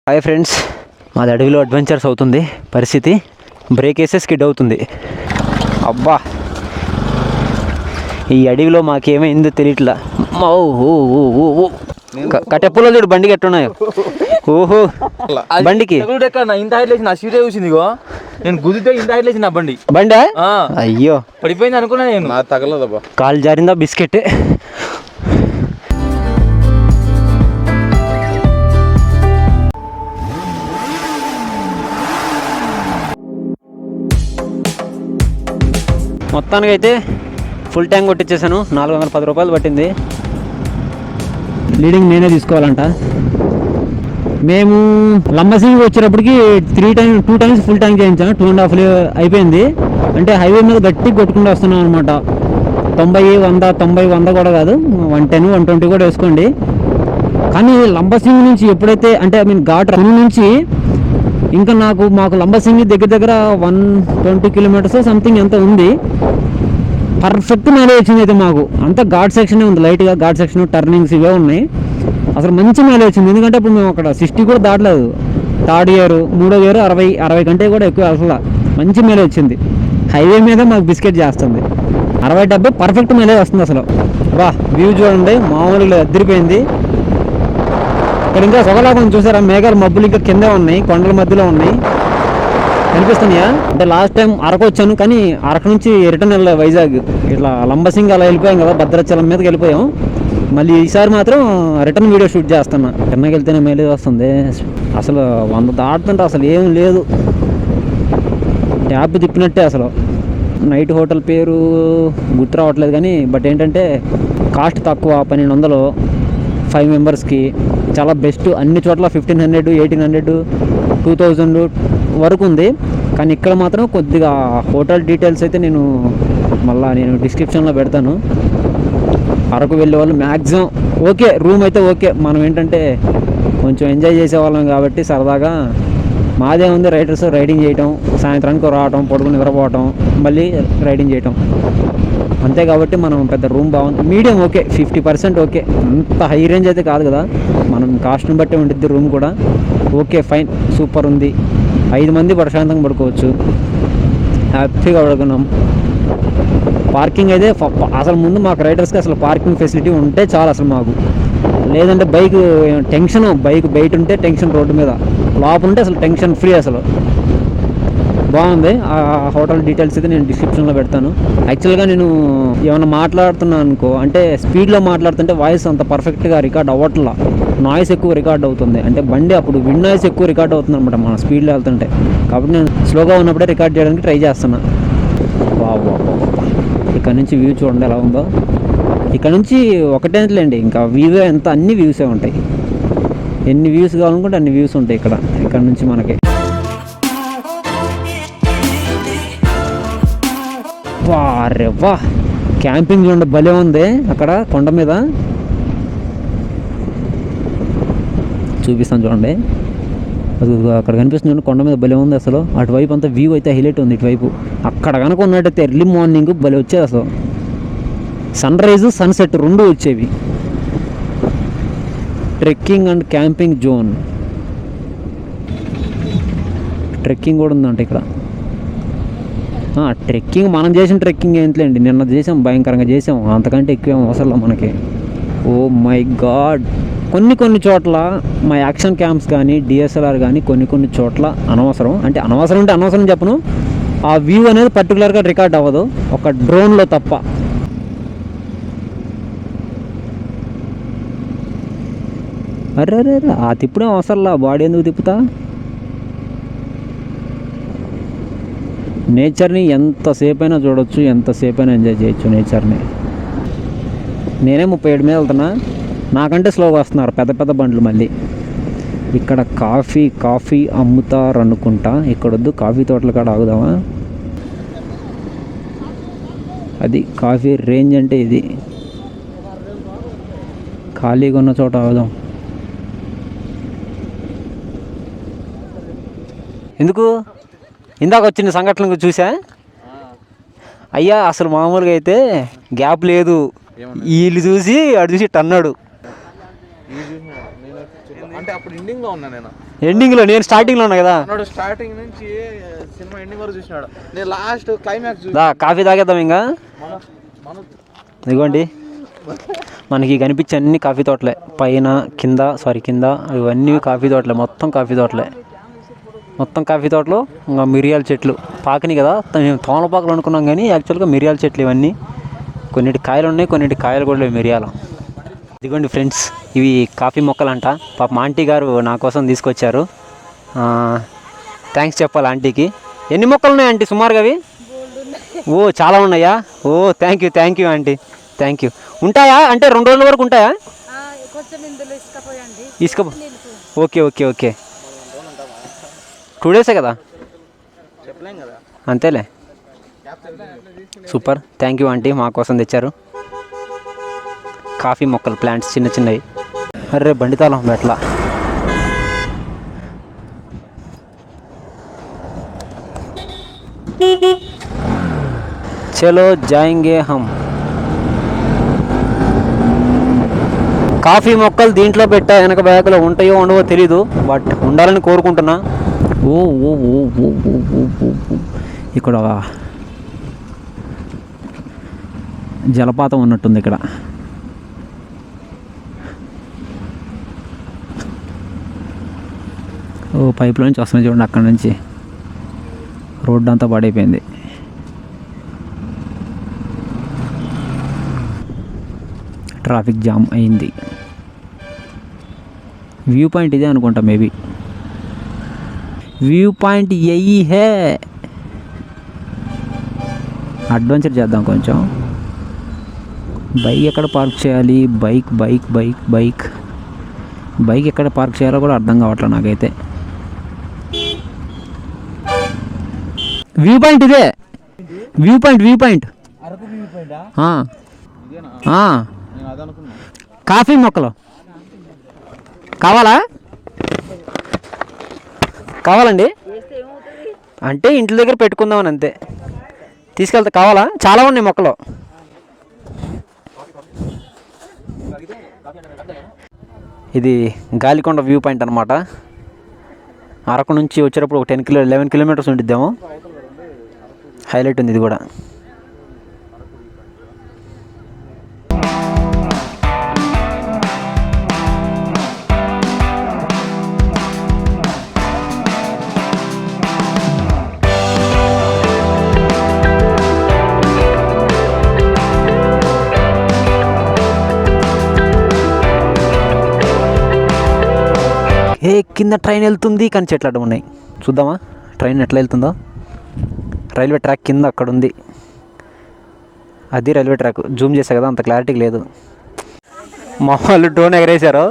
Hi friends, మాది అడవిలో adventures అవుతుంది. పరిస్థితి బ్రేక్ వేసే స్కిడ్ అవుతుంది. అబ్బా, ఈ అడవిలో మాకేమైందో తెలియట్లా. కట్టెప్పులో చూడు బండికి ఎట్టున్నాయో. ఓహో, బండికి ఇంత హైట్ లేచి నా సీటే చూసింది. నేను గుద్దితే ఇంత హైట్ లేచి నా బండి అయ్యో పడిపోయింది అనుకున్నా. నేను తగలదబ్బా, కాలు జారిందా బిస్కెట్. మొత్తానికి అయితే ఫుల్ ట్యాంక్ కొట్టించేసాను. 410 రూపాయలు పట్టింది. లీడింగ్ నేనే తీసుకోవాలంట. మేము లంబసింగి వచ్చేటప్పటికి 2 టైమ్స్ ఫుల్ ట్యాంక్ చేయించాను. 2.5 అయిపోయింది. అంటే హైవే మీద గట్టి కొట్టుకుంటూ వస్తున్నాం అనమాట. 90 100 కూడా కాదు, 110 120 కూడా వేసుకోండి. కానీ లంబసింగి నుంచి ఎప్పుడైతే అంటే ఘాట్ రన్ నుంచి ఇంకా మాకు లంబసింగి దగ్గర 120 కిలోమీటర్స్ సంథింగ్ ఎంత ఉంది. పర్ఫెక్ట్ మైలేజ్ వచ్చింది అయితే మాకు. అంతా ఘాట్ సెక్షనే ఉంది, లైట్గా ఘాట్ సెక్షన్, టర్నింగ్స్ ఇవే ఉన్నాయి. అసలు మంచి మైలేజ్ వచ్చింది. ఎందుకంటే ఇప్పుడు మేము అక్కడ 60 కూడా దాటలేదు. థర్డ్ ఇయర్ 3వ ఇయర్ 60 కంటే కూడా ఎక్కువ. అసలు మంచి మైలేజ్ వచ్చింది. హైవే మీద మాకు బిస్కెట్ చేస్తుంది. 60-70 పర్ఫెక్ట్ మైలేజ్ వస్తుంది. అసలు బా, వ్యూ చూడండి, మామూలుగా అదిరిపోయింది. ఇక్కడ ఇంకా సొగలాగం చూసారా, మేఘాలు మబ్బులు ఇంకా కిందే ఉన్నాయి, కొండల మధ్యలో ఉన్నాయి, కనిపిస్తున్నాయా? అంటే లాస్ట్ టైం అరకు వచ్చాను, కానీ అరకు నుంచి రిటర్న్ వెళ్ళాలి వైజాగ్. ఇట్లా లంబసింగి అలా వెళ్ళిపోయాం కదా, భద్రాచలం మీదకి వెళ్ళిపోయాం. మళ్ళీ ఈసారి మాత్రం రిటర్న్ వీడియో షూట్ చేస్తున్నా. కిందకి వెళ్తేనే మైలేజ్ వస్తుంది. అసలు 100 దాటుతుంటే అసలు ఏం లేదు, ట్యాప్ తిప్పినట్టే. అసలు నైట్ హోటల్ పేరు గుర్తు రావట్లేదు, కానీ బట్ ఏంటంటే కాస్ట్ తక్కువ, 1200 5 మెంబర్స్కి. చాలా బెస్ట్. అన్ని చోట్ల 1500 1800 2000 వరకు ఉంది. కానీ ఇక్కడ మాత్రం కొద్దిగా హోటల్ డీటెయిల్స్ అయితే నేను డిస్క్రిప్షన్లో పెడతాను. అరకు వెళ్ళే వాళ్ళు మ్యాక్సిమం ఓకే, రూమ్ అయితే ఓకే. మనం ఏంటంటే కొంచెం ఎంజాయ్ చేసేవాళ్ళం కాబట్టి సరదాగా మాదే ఉంది. రైడింగ్ చేయటం, సాయంత్రానికి రావటం, పడుకుని నిద్రపోవటం, మళ్ళీ రైడింగ్ చేయటం అంతే. కాబట్టి మనం పెద్ద రూమ్ బాగుంది, మీడియం ఓకే, 50% ఓకే. అంత హై రేంజ్ అయితే కాదు కదా, మనం కాస్ట్ని బట్టి ఉంటుంది రూమ్ కూడా. ఓకే, ఫైన్, సూపర్ ఉంది. 5 మంది ప్రశాంతంగా పడుకోవచ్చు, హ్యాపీగా పడుకున్నాం. పార్కింగ్ అయితే అసలు ముందు మాకు రైడర్స్కి అసలు పార్కింగ్ ఫెసిలిటీ ఉంటే చాలు అసలు మాకు. లేదంటే బైక్ టెన్షన్, బైక్ బయట ఉంటే టెన్షన్, రోడ్డు మీద లోపల ఉంటే అసలు టెన్షన్ ఫ్రీ. అసలు బాగుంది. ఆ హోటల్ డీటెయిల్స్ అయితే నేను డిస్క్రిప్షన్లో పెడతాను. యాక్చువల్గా నేను ఏమైనా మాట్లాడుతున్నాను అనుకో, అంటే స్పీడ్లో మాట్లాడుతుంటే వాయిస్ అంత పర్ఫెక్ట్గా రికార్డ్ అవ్వట్లా, నాయిస్ ఎక్కువ రికార్డ్ అవుతుంది. అంటే బండి అప్పుడు విండ్ నాయిస్ ఎక్కువ రికార్డ్ అవుతుంది అనమాట మన స్పీడ్లో వెళ్తుంటే. కాబట్టి నేను స్లోగా ఉన్నప్పుడే రికార్డ్ చేయడానికి ట్రై చేస్తున్నా. బాబు, ఇక్కడ నుంచి వ్యూ చూడండి ఎలా ఉందో. ఇక్కడ నుంచి ఒకటేంటలేండి, ఇంకా వ్యూ ఎంత, అన్ని వ్యూసే ఉంటాయి. ఎన్ని వ్యూస్ కావాలనుకుంటే అన్ని వ్యూస్ ఉంటాయి ఇక్కడ నుంచి మనకి. వారే వా, క్యాంపింగ్ చూడండి భలే ఉంది. అక్కడ కొండ మీద చూపిస్తాను చూడండి, అక్కడ కనిపిస్తుంది కొండ మీద భలే ఉంది. అసలు అటువైపు అంతా వ్యూ అయితే హైలైట్ ఉంది. ఇటువైపు అక్కడ కనుక ఉన్నట్టయితే ఎర్లీ మార్నింగ్ భలే వచ్చేది. అసలు సన్ రైజ్ సన్సెట్ 2 వచ్చేవి. Trekking and camping zone, trekking కూడా ఉందంట ఇక్కడ. ట్రెక్కింగ్ మనం చేసిన ట్రెక్కింగ్ ఏంటిలేండి, నిన్న చేసాం, భయంకరంగా చేసాం. అంతకంటే ఎక్కువేమో అవసరం మనకి. ఓ మై గాడ్, కొన్ని చోట్ల మా యాక్షన్ క్యాంప్స్ కానీ డిఎస్ఎల్ఆర్ కానీ కొన్ని చోట్ల అనవసరం. అంటే అనవసరం చెప్పను, ఆ వ్యూ అనేది పర్టికులర్గా రికార్డ్ అవ్వదు, ఒక డ్రోన్లో తప్ప. అరే ఆ తిప్పుడే అవసరంలా, బాడీ ఎందుకు తిప్పుతా. నేచర్ని ఎంతసేపు అయినా చూడొచ్చు, ఎంతసేపు అయినా ఎంజాయ్ చేయొచ్చు నేచర్ని. నేనే 37 మీద వెళ్తున్నా, నాకంటే స్లోగా వస్తున్నారు పెద్ద బండ్లు. మళ్ళీ ఇక్కడ కాఫీ అమ్ముతారు అనుకుంటా. ఇక్కడొద్దు, కాఫీ తోటల కాడ ఆగుదామా? అది కాఫీ రేంజ్ అంటే ఇది. ఖాళీగా ఉన్న చోట ఆగుదాం. ఎందుకు ఇందాక వచ్చిన సంఘటనలు చూసా అయ్యా. అసలు మామూలుగా అయితే గ్యాప్ లేదు, వీళ్ళు చూసి అటు చూసి అన్నాడు. అంటే అప్పుడు ఎండింగ్ లో ఉన్నా నేను. ఎండింగ్లో నేను స్టార్టింగ్లో ఉన్నా కదా. స్టార్టింగ్ నుంచి సినిమా ఎండింగ్ వరకు చూసినాడు. నేను లాస్ట్ క్లైమాక్స్ కాఫీ తాగేద్దాం ఇంకా. ఇదిగోండి మనకి కనిపించే అన్ని కాఫీ తోటలే, పైన కింద ఇవన్నీ కాఫీ తోటలే, మొత్తం కాఫీ తోటలే. మొత్తం కాఫీ తోటలు ఇంకా మిరియాల చెట్లు పాకని కదా, మేము తోమలపాకులు అనుకున్నాం కానీ యాక్చువల్గా మిరియాల చెట్లు ఇవన్నీ. కొన్నిటి కాయలు ఉన్నాయి, కొన్నిటి కాయలు కూడా లేవు మిరియాలు. ఇదిగోండి ఫ్రెండ్స్, ఇవి కాఫీ మొక్కలంట. పాప ఆంటీ గారు నా కోసం తీసుకొచ్చారు. థ్యాంక్స్ చెప్పాలి ఆంటీకి. ఎన్ని మొక్కలు ఉన్నాయి ఆంటీ సుమారుగా అవి? ఓ చాలా ఉన్నాయా? Oh thank you aunty, thank you. ఉంటాయా అంటే 2 రోజుల వరకు ఉంటాయా? ఇసుక ఓకే 2 డేసే కదా, అంతేలే. సూపర్, థ్యాంక్ యూ ఆంటీ, మా కోసం తెచ్చారు కాఫీ మొక్కలు, ప్లాంట్స్ చిన్నవి. అర్రే బండితాళం ఎట్లా. చలో జాయింగే హమ్. కాఫీ మొక్కలు దీంట్లో పెట్టా, వెనక బ్యాగ్లో ఉంటాయో ఉండవో తెలీదు, బట్ ఉండాలని కోరుకుంటున్నా. ఓ ఓ ఓ ఓ ఓ ఓ ఇక్కడ జలపాతం ఉన్నట్టుంది ఇక్కడ. ఓ పైపులో నుంచి వస్తుంది చూడండి, అక్కడ నుంచి రోడ్డు అంతా పాడైపోయింది. ట్రాఫిక్ జామ్ అయింది. వ్యూ పాయింట్ ఇదే అనుకుంటా, మేబీ వ్యూ పాయింట్ యహీ హే. అడ్వెంచర్ చేద్దాం కొంచెం. బైక్ ఎక్కడ పార్క్ చేయాలి? బైక్ ఎక్కడ పార్క్ చేయాలో కూడా అర్థం కావట్లేదు నాకైతే. వ్యూ పాయింట్ ఇదే, వ్యూ పాయింట్. కాఫీ మొక్కలు కావాలండి అంటే ఇంటి దగ్గర పెట్టుకుందామని అంతే. తీసుకెళ్తే కావాలా? చాలా ఉన్నాయి మొక్కలు. ఇది గాలికొండ వ్యూ పాయింట్ అనమాట. అరకు నుంచి వచ్చేటప్పుడు ఒక 11 కిలోమీటర్స్ ఉండిద్దాము. హైలైట్ ఉంది ఇది కూడా. కింద ట్రైన్ వెళ్తుంది కానీ చెట్లు అడ్డం ఉన్నాయి. చూద్దామా ట్రైన్ ఎట్లా వెళ్తుందో. రైల్వే ట్రాక్ కింద అక్కడ ఉంది, అది రైల్వే ట్రాక్. జూమ్ చేసా కదా, అంత క్లారిటీ లేదు. మా వాళ్ళు డ్రోన్ ఎగరేశారు,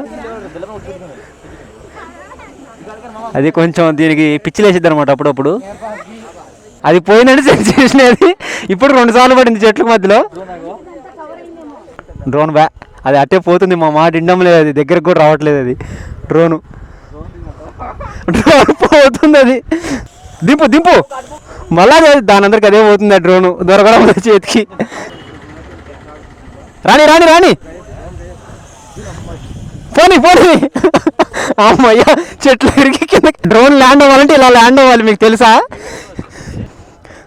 అది కొంచెం దీనికి పిచ్చిలేసిద్ది అనమాట అప్పుడప్పుడు. అది పోయిందంటే సెట్ చేసినది. ఇప్పుడు 2 సార్లు పడింది చెట్ల మధ్యలో. డ్రోన్ అది అట్టే పోతుంది, మా మాట ఇండం లేదు, అది దగ్గరకు కూడా రావట్లేదు. అది డ్రోన్ పోతుంది. అది దింపు మళ్ళా దాని అందరికి అదే పోతుంది. ఆ డ్రోను దొరకడం చేతికి. రాని పోనీ అమ్మయ్యా, చెట్లు ఇరిగి కింద. డ్రోన్ ల్యాండ్ అవ్వాలంటే ఇలా ల్యాండ్ అవ్వాలి, మీకు తెలుసా?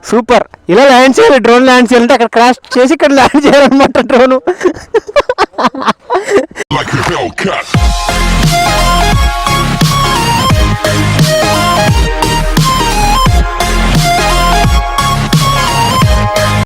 సూపర్, ఇలా ల్యాండ్ చేయాలి. డ్రోన్ ల్యాండ్ చేయాలంటే అక్కడ క్రాష్ చేసి ఇక్కడ ల్యాండ్ చేయాలన్నమాట డ్రోను.